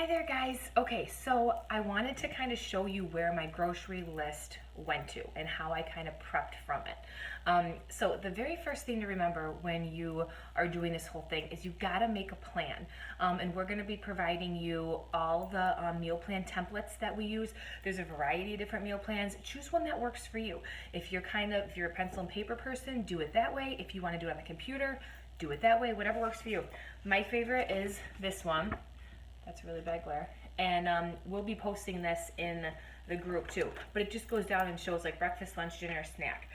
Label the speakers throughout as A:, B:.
A: Hi there, guys. Okay, so I wanted to kind of show you where my grocery list went to and how I kind of prepped from it. So the very first thing to remember when you are doing this whole thing is you gotta make a plan. And we're gonna be providing you all the meal plan templates that we use. There's a variety of different meal plans. Choose one that works for you. If you're a pencil and paper person, do it that way. If you wanna do it on the computer, do it that way, whatever works for you. My favorite is this one. That's a really bad glare. And we'll be posting this in the group too. But it just goes down and shows like breakfast, lunch, dinner, snack.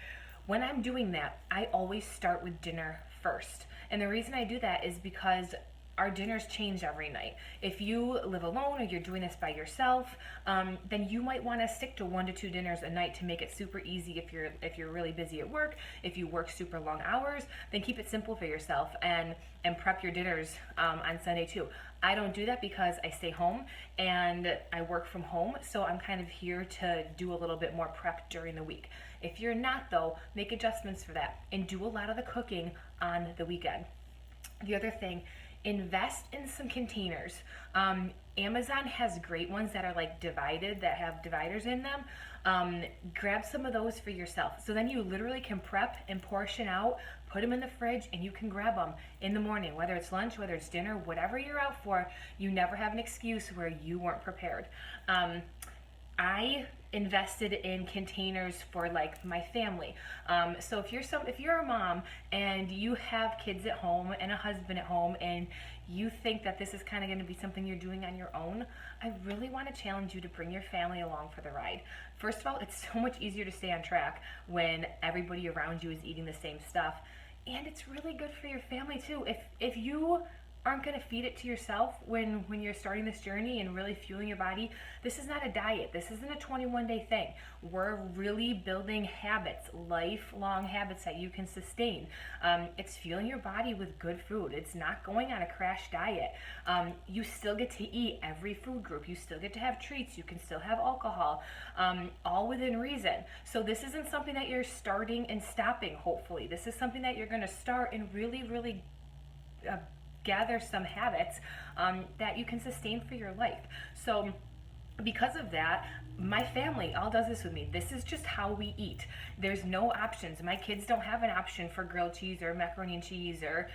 A: When I'm doing that, I always start with dinner first. And the reason I do that is because our dinners change every night. If you live alone or you're doing this by yourself, then you might want to stick to 1 to 2 dinners a night to make it super easy. If you're really busy at work, if you work super long hours, then keep it simple for yourself and prep your dinners on Sunday too. I don't do that because I stay home and I work from home, so I'm kind of here to do a little bit more prep during the week. If you're not though, make adjustments for that and do a lot of the cooking on the weekend. The other thing, invest in some containers. Amazon has great ones that are like divided, that have dividers in them. Grab some of those for yourself. So then you literally can prep and portion out, put them in the fridge, and you can grab them in the morning, whether it's lunch, whether it's dinner, whatever you're out for. You never have an excuse where you weren't prepared. I invested in containers for like my family. So if you're a mom and you have kids at home and a husband at home and you think that this is kind of going to be something you're doing on your own, I really want to challenge you to bring your family along for the ride. First of all, it's so much easier to stay on track when everybody around you is eating the same stuff. And it's really good for your family too. If you aren't going to feed it to yourself when you're starting this journey and really fueling your body, this is not a diet. This isn't a 21-day thing. We're really building habits, lifelong habits that you can sustain. It's fueling your body with good food. It's not going on a crash diet. You still get to eat every food group. You still get to have treats. You can still have alcohol, all within reason. So this isn't something that you're starting and stopping, hopefully. This is something that you're going to start and really gather some habits that you can sustain for your life. So because of that, my family all does this with me. This is just how we eat. There's no options. My kids don't have an option for grilled cheese or macaroni and cheese or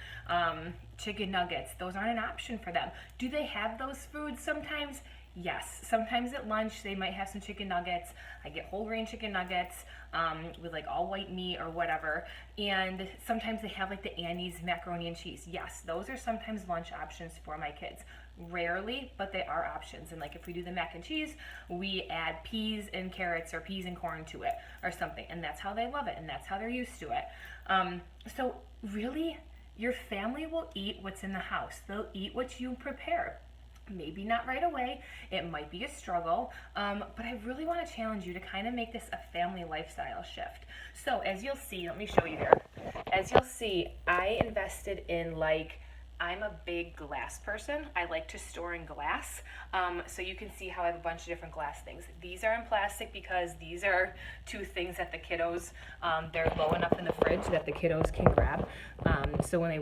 A: chicken nuggets. Those aren't an option for them. Do they have those foods sometimes? Yes. Sometimes at lunch they might have some chicken nuggets. I get whole grain chicken nuggets with like all white meat or whatever. And sometimes they have like the Annie's macaroni and cheese. Yes, those are sometimes lunch options for my kids. Rarely, but they are options. And like if we do the mac and cheese, we add peas and carrots or peas and corn to it or something. And that's how they love it and that's how they're used to it. So really, your family will eat what's in the house. They'll eat what you prepare. Maybe not right away, it might be a struggle, but I really want to challenge you to kind of make this a family lifestyle shift. So as you'll see, let me show you here. As you'll see, I invested in I'm a big glass person. I like to store in glass. So you can see how I have a bunch of different glass things. These are in plastic because these are 2 things that the kiddos, they're low enough in the fridge that the kiddos can grab. So when they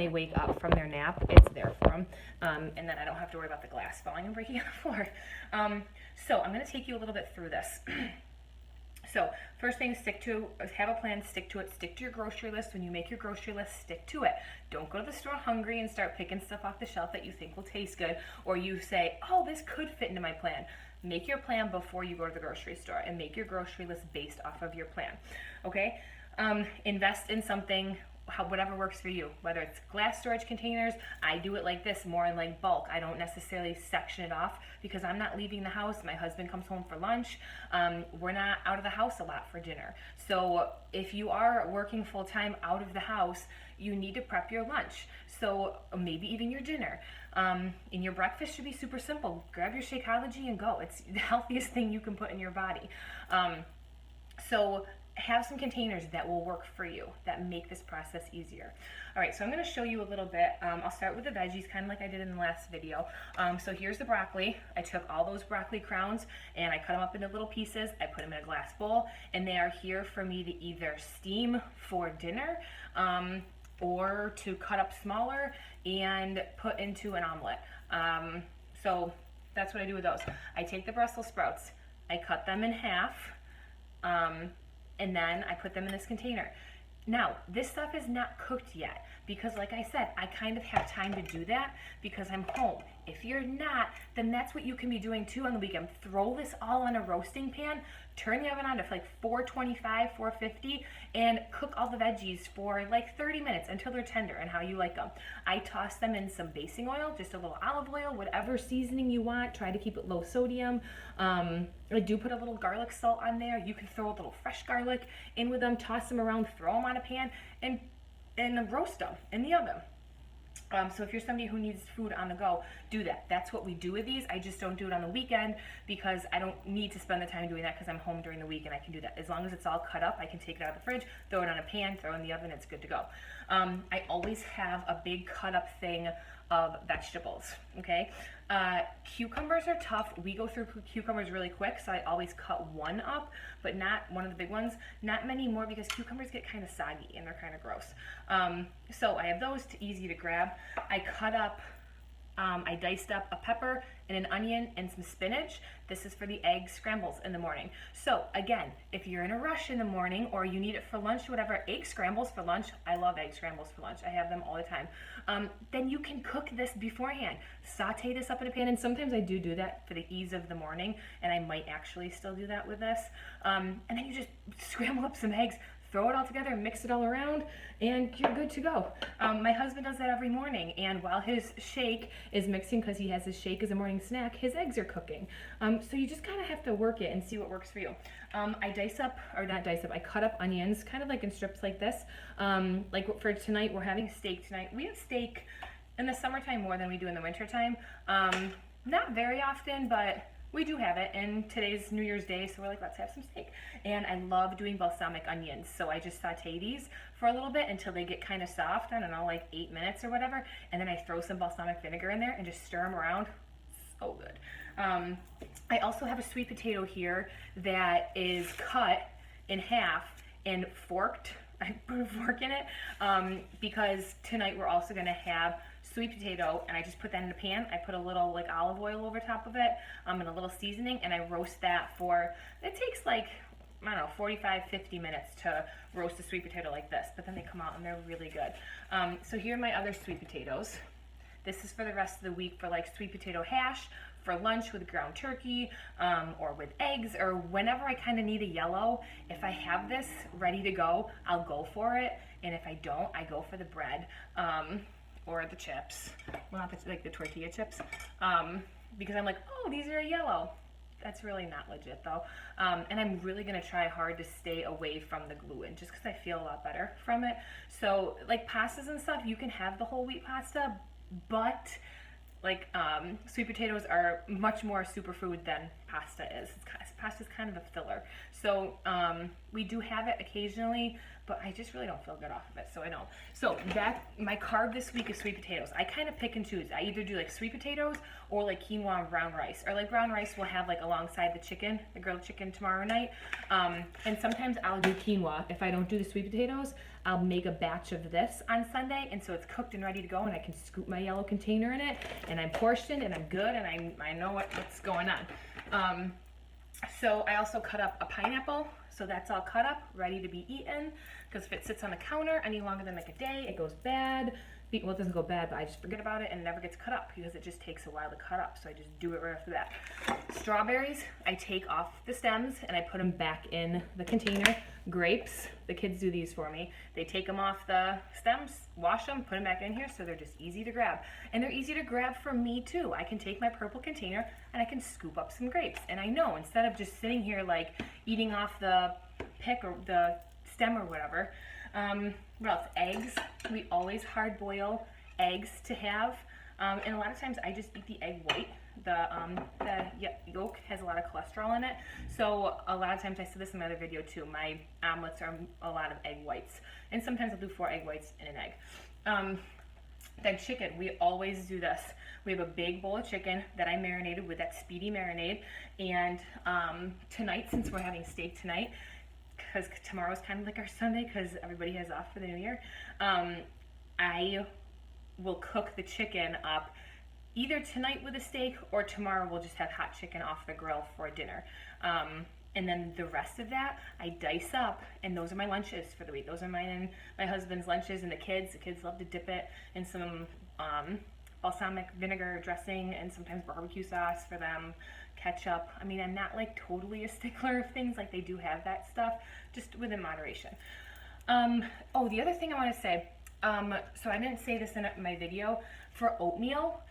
A: wake up from their nap, it's there for them. And then I don't have to worry about the glass falling and breaking on the floor. So I'm going to take you a little bit through this. So first thing, have a plan, stick to it, stick to your grocery list. When you make your grocery list, stick to it. Don't go to the store hungry and start picking stuff off the shelf that you think will taste good, or you say, oh, this could fit into my plan. Make your plan before you go to the grocery store and make your grocery list based off of your plan, okay? Invest in something, whatever works for you, whether it's glass storage containers. I do it like this, more in like bulk. I don't necessarily section it off because I'm not leaving the house. My husband comes home for lunch. We're not out of the house a lot for dinner. So if you are working full time out of the house, you need to prep your lunch. So maybe even your dinner. And your breakfast should be super simple. Grab your Shakeology and go. It's the healthiest thing you can put in your body. So have some containers that will work for you, that make this process easier. All right, so I'm going to show you a little bit. I'll start with the veggies, kind of like I did in the last video. So here's the broccoli. I took all those broccoli crowns and I cut them up into little pieces. I put them in a glass bowl, and they are here for me to either steam for dinner or to cut up smaller and put into an omelet. So that's what I do with those. I take the Brussels sprouts, I cut them in half, and then I put them in this container. Now, this stuff is not cooked yet because, like I said, I kind of have time to do that because I'm home. If you're not, then that's what you can be doing too on the weekend. Throw this all on a roasting pan, turn the oven on to like 425, 450, and cook all the veggies for like 30 minutes until they're tender and how you like them. I toss them in some basing oil, just a little olive oil, whatever seasoning you want. Try to keep it low sodium. I do put a little garlic salt on there. You can throw a little fresh garlic in with them, toss them around, throw them on a pan, and roast them in the oven. So if you're somebody who needs food on the go, do that. That's what we do with these. I just don't do it on the weekend because I don't need to spend the time doing that because I'm home during the week and I can do that. As long as it's all cut up, I can take it out of the fridge, throw it on a pan, throw it in the oven, it's good to go. I always have a big cut up thing of vegetables, okay? Cucumbers are tough. We go through cucumbers really quick, so I always cut one up, but not one of the big ones. Not many more because cucumbers get kind of soggy and they're kind of gross. So I have those easy to grab. I cut up, I diced up a pepper and an onion and some spinach. This is for the egg scrambles in the morning. So again, if you're in a rush in the morning or you need it for lunch, whatever, egg scrambles for lunch. I love egg scrambles for lunch. I have them all the time. Then you can cook this beforehand. Saute this up in a pan, and sometimes I do that for the ease of the morning, and I might actually still do that with this. And then you just scramble up some eggs, throw it all together, mix it all around, and you're good to go. My husband does that every morning, and while his shake is mixing, because he has his shake as a morning snack, his eggs are cooking. So you just kind of have to work it and see what works for you. I cut up onions, kind of like in strips like this. Like for tonight, we're having steak tonight. We have steak in the summertime more than we do in the wintertime. Not very often, but we do have it, and today's New Year's Day, so we're like, let's have some steak. And I love doing balsamic onions, so I just saute these for a little bit until they get kind of soft, I don't know, like 8 minutes or whatever, and then I throw some balsamic vinegar in there and just stir them around. So good. I also have a sweet potato here that is cut in half and forked. I put a fork in it because tonight we're also going to have sweet potato, and I just put that in a pan. I put a little like olive oil over top of it and a little seasoning, and I roast that for, it takes like, I don't know, 45, 50 minutes to roast a sweet potato like this, but then they come out and they're really good. So here are my other sweet potatoes. This is for the rest of the week for like sweet potato hash, for lunch with ground turkey, or with eggs, or whenever I kind of need a yellow. If I have this ready to go, I'll go for it, and if I don't, I go for the bread. Or the chips, well, not like the tortilla chips, because I'm like, oh, these are yellow. That's really not legit though. And I'm really gonna try hard to stay away from the gluten just because I feel a lot better from it. So like pastas and stuff, you can have the whole wheat pasta, but like sweet potatoes are much more superfood than pasta is. Pasta's kind of a filler. So we do have it occasionally, but I just really don't feel good off of it, so I don't. So my carb this week is sweet potatoes. I kind of pick and choose. I either do like sweet potatoes or like quinoa and brown rice. Or like brown rice we'll have like alongside the chicken, the grilled chicken tomorrow night. And sometimes I'll do quinoa. If I don't do the sweet potatoes, I'll make a batch of this on Sunday, and so it's cooked and ready to go, and I can scoop my yellow container in it, and I'm portioned, and I'm good, and I know what's going on. So I also cut up a pineapple, so that's all cut up, ready to be eaten, because if it sits on the counter any longer than like a day, it goes bad. Well, it doesn't go bad, but I just forget about it and it never gets cut up because it just takes a while to cut up, so I just do it right after that. Strawberries, I take off the stems and I put them back in the container. Grapes, the kids do these for me. They take them off the stems, wash them, put them back in here, so they're just easy to grab. And they're easy to grab for me too. I can take my purple container and I can scoop up some grapes. And I know, instead of just sitting here like eating off the pick or the stem or whatever. What else? Eggs. We always hard boil eggs to have. And a lot of times I just eat the egg white. The yolk has a lot of cholesterol in it. So a lot of times, I said this in my other video too, my omelets are a lot of egg whites. And sometimes I'll do 4 egg whites in an egg. Then chicken, we always do this. We have a big bowl of chicken that I marinated with that speedy marinade. And tonight, since we're having steak tonight, because tomorrow's kind of like our Sunday because everybody has off for the new year, I will cook the chicken up either tonight with a steak, or tomorrow we'll just have hot chicken off the grill for dinner. And then the rest of that I dice up, and those are my lunches for the week. Those are mine and my husband's lunches, and the kids love to dip it in some balsamic vinegar dressing and sometimes barbecue sauce for them, ketchup. I mean, I'm not like totally a stickler of things, like they do have that stuff, just within moderation. Oh, the other thing I want to say, so I didn't say this in my video, for oatmeal,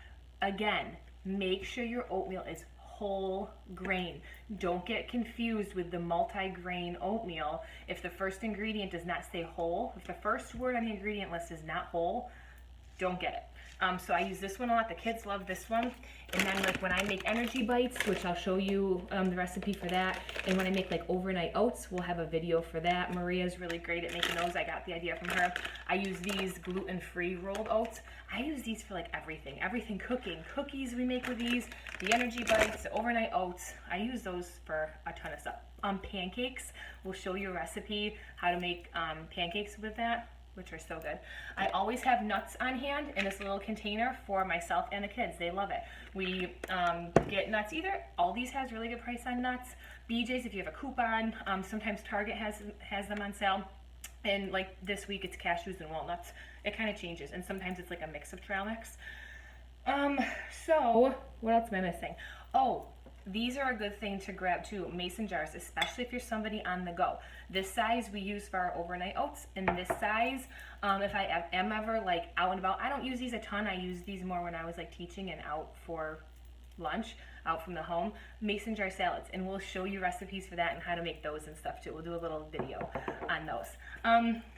A: again, make sure your oatmeal is whole grain. Don't get confused with the multi-grain oatmeal. If the first ingredient does not say whole, if the first word on the ingredient list is not whole, don't get it. So I use this one a lot. The kids love this one. And then like when I make energy bites, which I'll show you the recipe for that. And when I make like overnight oats, we'll have a video for that. Maria's really great at making those. I got the idea from her. I use these gluten-free rolled oats. I use these for like everything. Everything cooking. Cookies we make with these. The energy bites, the overnight oats. I use those for a ton of stuff. Pancakes. We'll show you a recipe how to make pancakes with that, which are so good. I always have nuts on hand in this little container for myself and the kids. They love it. We get nuts either. Aldi's has really good price on nuts. BJ's if you have a coupon. Sometimes Target has them on sale. And like this week it's cashews and walnuts. It kind of changes. And sometimes it's like a mix of trail mix. So what else am I missing? Oh, these are a good thing to grab too, mason jars, especially if you're somebody on the go. This size we use for our overnight oats, and this size, if I am ever like out and about, I don't use these a ton. I use these more when I was like teaching and out for lunch, out from the home. Mason jar salads, and we'll show you recipes for that and how to make those and stuff too. We'll do a little video on those.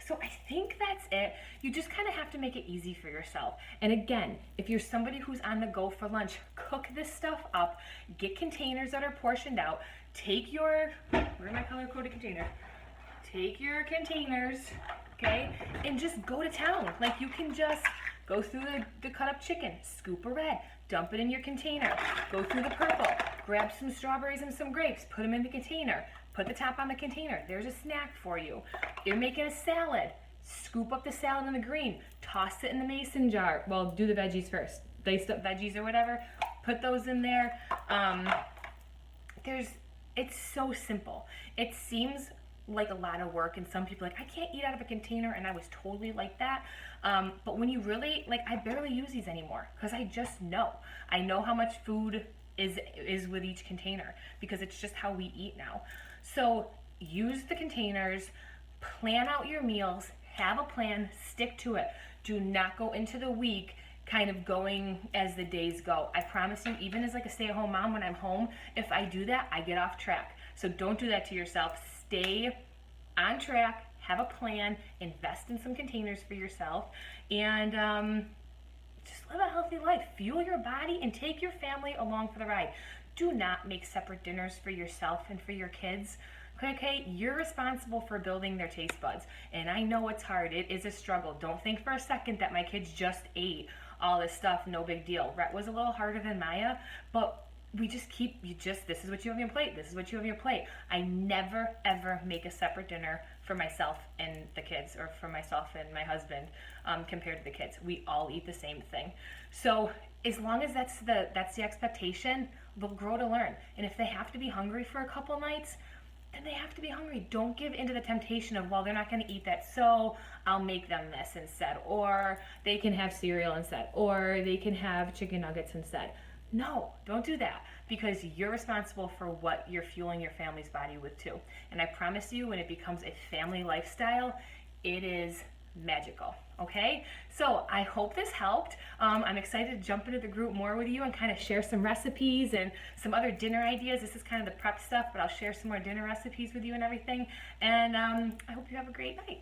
A: So I think that's it. You just kind of have to make it easy for yourself. And again, if you're somebody who's on the go for lunch, cook this stuff up, get containers that are portioned out, take your, where's my color-coded container? Take your containers, okay, and just go to town. Like you can just go through the cut up chicken, scoop a red, dump it in your container, go through the purple, grab some strawberries and some grapes, put them in the container, put the top on the container. There's a snack for you. You're making a salad, scoop up the salad in the green, toss it in the mason jar. Well, do the veggies first. Diced up veggies or whatever, put those in there. It's so simple. It seems like a lot of work, and some people are like, I can't eat out of a container, and I was totally like that. But when you really, like, I barely use these anymore because I just know. I know how much food is with each container because it's just how we eat now. So use the containers, plan out your meals, have a plan, stick to it. Do not go into the week kind of going as the days go. I promise you, even as like a stay-at-home mom, when I'm home, if I do that, I get off track. So don't do that to yourself. Stay on track, have a plan, invest in some containers for yourself, and just live a healthy life. Fuel your body and take your family along for the ride. Do not make separate dinners for yourself and for your kids. Okay, you're responsible for building their taste buds, and I know it's hard. It is a struggle. Don't think for a second that my kids just ate all this stuff, no big deal. Rhett was a little harder than Maya, but we just this is what you have on your plate, this is what you have on your plate. I never ever make a separate dinner for myself and the kids, or for myself and my husband, compared to the kids. We all eat the same thing. So as long as that's the expectation, they'll grow to learn. And if they have to be hungry for a couple nights, then they have to be hungry. Don't give into the temptation of, well, they're not going to eat that, so I'll make them this instead, or they can have cereal instead, or they can have chicken nuggets instead. No, don't do that, because you're responsible for what you're fueling your family's body with too. And I promise you, when it becomes a family lifestyle, it is magical. Okay, so I hope this helped. I'm excited to jump into the group more with you and kind of share some recipes and some other dinner ideas. This is kind of the prep stuff, but I'll share some more dinner recipes with you and everything. And I hope you have a great night.